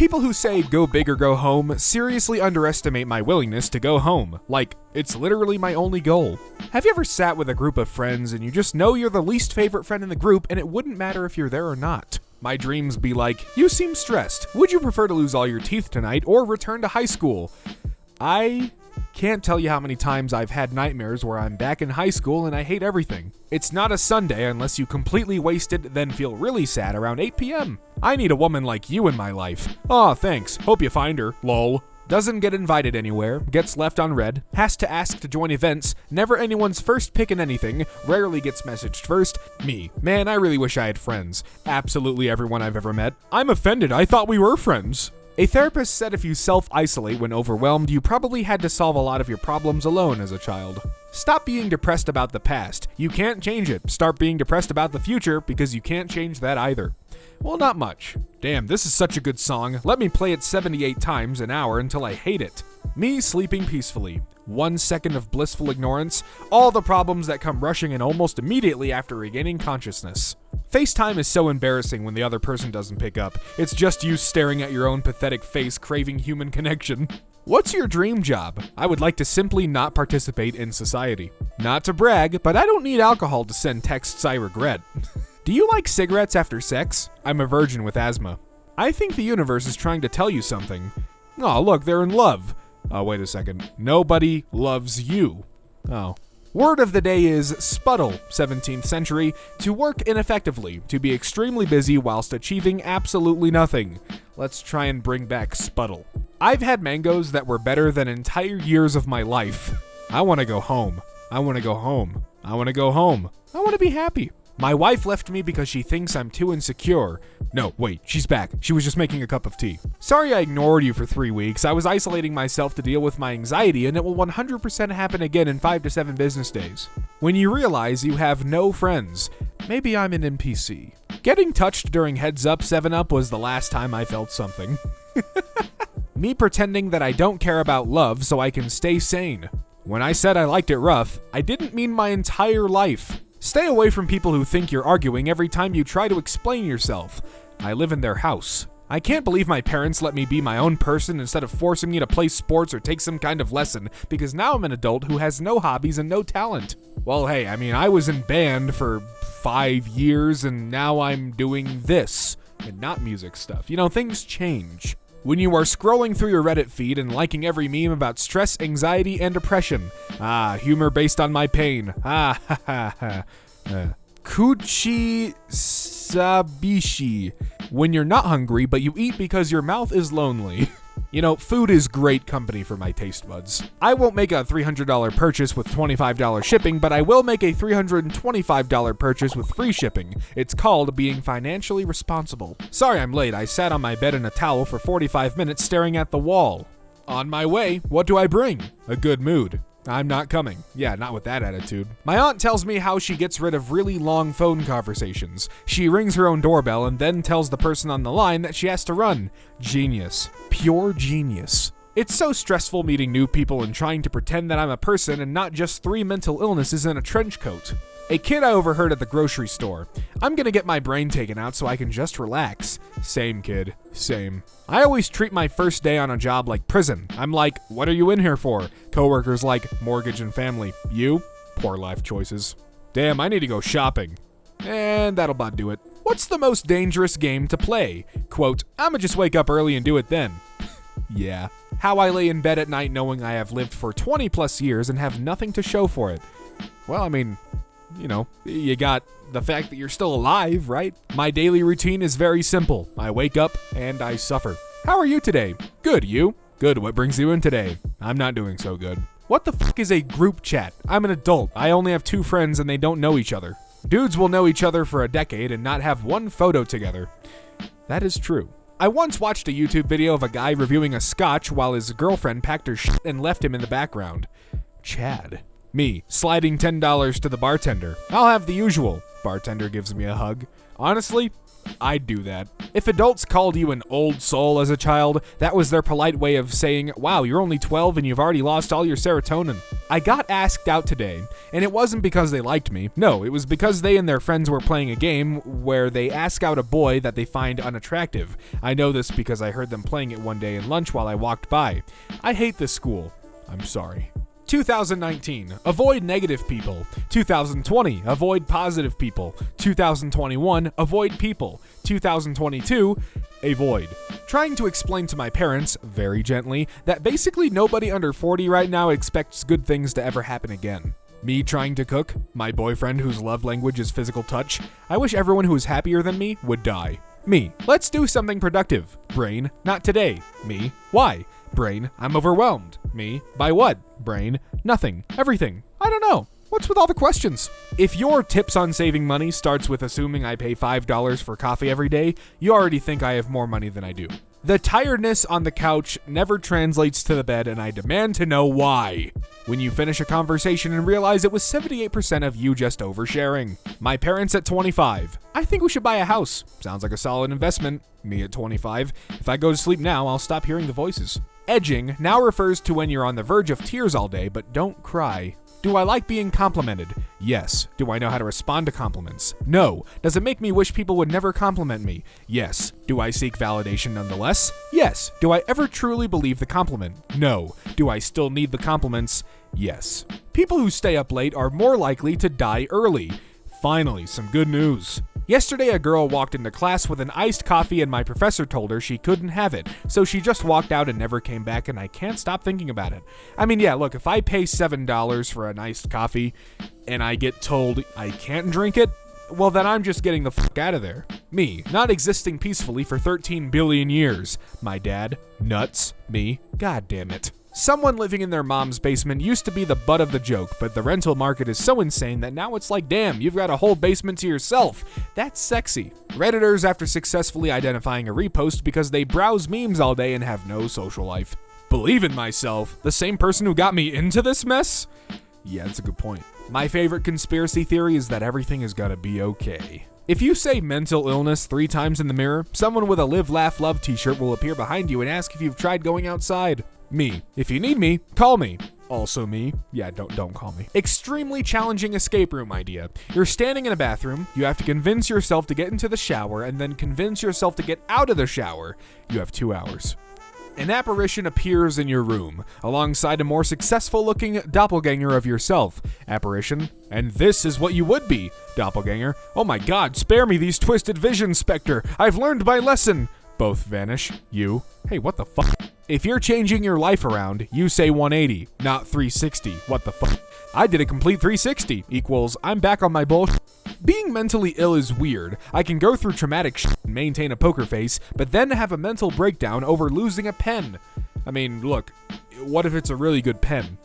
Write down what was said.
People who say go big or go home seriously underestimate my willingness to go home. Like, it's literally my only goal. Have you ever sat with a group of friends and you just know you're the least favorite friend in the group and it wouldn't matter if you're there or not? My dreams be like, you seem stressed. Would you prefer to lose all your teeth tonight or return to high school? I can't tell you how many times I've had nightmares where I'm back in high school and I hate everything. It's not a Sunday unless you completely wasted, then feel really sad around 8 p.m. I need a woman like you in my life. Aw, thanks. Hope you find her. Lol. Doesn't get invited anywhere, gets left unread, has to ask to join events, never anyone's first pick in anything, rarely gets messaged first. Me. Man, I really wish I had friends. Absolutely everyone I've ever met. I'm offended. I thought we were friends. A therapist said if you self-isolate when overwhelmed, you probably had to solve a lot of your problems alone as a child. Stop being depressed about the past. You can't change it. Start being depressed about the future because you can't change that either. Well, not much. Damn, this is such a good song. Let me play it 78 times an hour until I hate it. Me sleeping peacefully. 1 second of blissful ignorance. All the problems that come rushing in almost immediately after regaining consciousness. FaceTime is so embarrassing when the other person doesn't pick up. It's just you staring at your own pathetic face craving human connection. What's your dream job? I would like to simply not participate in society. Not to brag, but I don't need alcohol to send texts I regret. Do you like cigarettes after sex? I'm a virgin with asthma. I think the universe is trying to tell you something. Oh, look, they're in love. Oh, wait a second. Nobody loves you. Oh. Word of the day is sputtle, 17th century, to work ineffectively, to be extremely busy whilst achieving absolutely nothing. Let's try and bring back sputtle. I've had mangoes that were better than entire years of my life. I want to go home. I want to go home. I want to go home. I want to be happy. My wife left me because she thinks I'm too insecure. No, wait, she's back. She was just making a cup of tea. Sorry I ignored you for 3 weeks. I was isolating myself to deal with my anxiety, and it will 100% happen again in 5 to 7 business days. When you realize you have no friends, maybe I'm an NPC. Getting touched during Heads Up 7-Up was the last time I felt something. Me pretending that I don't care about love so I can stay sane. When I said I liked it rough, I didn't mean my entire life. Stay away from people who think you're arguing every time you try to explain yourself. I live in their house. I can't believe my parents let me be my own person instead of forcing me to play sports or take some kind of lesson, because now I'm an adult who has no hobbies and no talent. Well, hey, I mean, I was in band for 5 years and now I'm doing this and not music stuff. You know, things change. When you are scrolling through your Reddit feed and liking every meme about stress, anxiety, and depression. Ah, humor based on my pain. Ah, ha, ha, ha. Kuchi Sabishi. When you're not hungry, but you eat because your mouth is lonely. You know, food is great company for my taste buds. I won't make a $300 purchase with $25 shipping, but I will make a $325 purchase with free shipping. It's called being financially responsible. Sorry I'm late. I sat on my bed in a towel for 45 minutes staring at the wall. On my way, what do I bring? A good mood. I'm not coming. Yeah, not with that attitude. My aunt tells me how she gets rid of really long phone conversations. She rings her own doorbell and then tells the person on the line that she has to run. Genius. Pure genius. It's so stressful meeting new people and trying to pretend that I'm a person and not just 3 mental illnesses in a trench coat. A kid I overheard at the grocery store. I'm gonna get my brain taken out so I can just relax. Same kid. Same. I always treat my first day on a job like prison. I'm like, what are you in here for? Coworkers like, mortgage and family. You? Poor life choices. Damn, I need to go shopping. And that'll about do it. What's the most dangerous game to play? Quote, I'ma just wake up early and do it then. Yeah. How I lay in bed at night knowing I have lived for 20 plus years and have nothing to show for it. Well, I mean, you know, you got the fact that you're still alive, right? My daily routine is very simple. I wake up and I suffer. How are you today? Good, you? Good, what brings you in today? I'm not doing so good. What the fuck is a group chat? I'm an adult. I only have 2 friends and they don't know each other. Dudes will know each other for a decade and not have one photo together. That is true. I once watched a YouTube video of a guy reviewing a scotch while his girlfriend packed her shit and left him in the background. Chad. Me, sliding $10 to the bartender. I'll have the usual. Bartender gives me a hug. Honestly, I'd do that. If adults called you an old soul as a child, that was their polite way of saying, wow, you're only 12 and you've already lost all your serotonin. I got asked out today, and it wasn't because they liked me. No, it was because they and their friends were playing a game where they ask out a boy that they find unattractive. I know this because I heard them playing it one day in lunch while I walked by. I hate this school. I'm sorry. 2019, avoid negative people. 2020, avoid positive people. 2021, avoid people. 2022, avoid. Trying to explain to my parents, very gently, that basically nobody under 40 right now expects good things to ever happen again. Me trying to cook, my boyfriend whose love language is physical touch. I wish everyone who is happier than me would die. Me, let's do something productive. Brain, not today. Me, why? Brain, I'm overwhelmed. Me, by what? Brain, nothing. Everything. I don't know. What's with all the questions? If your tips on saving money starts with assuming I pay $5 for coffee every day, you already think I have more money than I do. The tiredness on the couch never translates to the bed, and I demand to know why. When you finish a conversation and realize it was 78% of you just oversharing. My parents at 25. I think we should buy a house. Sounds like a solid investment. Me at 25. If I go to sleep now, I'll stop hearing the voices. Edging now refers to when you're on the verge of tears all day, but don't cry. Do I like being complimented? Yes. Do I know how to respond to compliments? No. Does it make me wish people would never compliment me? Yes. Do I seek validation nonetheless? Yes. Do I ever truly believe the compliment? No. Do I still need the compliments? Yes. People who stay up late are more likely to die early. Finally, some good news. Yesterday, a girl walked into class with an iced coffee and my professor told her she couldn't have it, so she just walked out and never came back, and I can't stop thinking about it. I mean, yeah, look, if I pay $7 for an iced coffee and I get told I can't drink it, well, then I'm just getting the fuck out of there. Me, not existing peacefully for 13 billion years. My dad, nuts. Me, god damn it. Someone living in their mom's basement used to be the butt of the joke, but the rental market is so insane that now it's like, damn, you've got a whole basement to yourself. That's sexy. Redditors after successfully identifying a repost because they browse memes all day and have no social life. Believe in myself, the same person who got me into this mess? Yeah, that's a good point. My favorite conspiracy theory is that everything is gonna be okay. If you say mental illness 3 times in the mirror, someone with a Live, Laugh, Love t-shirt will appear behind you and ask if you've tried going outside. Me. If you need me, call me. Also me. Yeah, don't call me. Extremely challenging escape room idea. You're standing in a bathroom, you have to convince yourself to get into the shower, and then convince yourself to get out of the shower. You have 2 hours. An apparition appears in your room, alongside a more successful-looking doppelganger of yourself. Apparition, and this is what you would be. Doppelganger, oh my god, spare me these twisted visions, Spectre. I've learned my lesson. Both vanish. You, hey, what the fuck? If you're changing your life around, you say 180, not 360. What the fuck? I did a complete 360 equals I'm back on my bullshit. Being mentally ill is weird. I can go through traumatic shit and maintain a poker face, but then have a mental breakdown over losing a pen. I mean, look, what if it's a really good pen?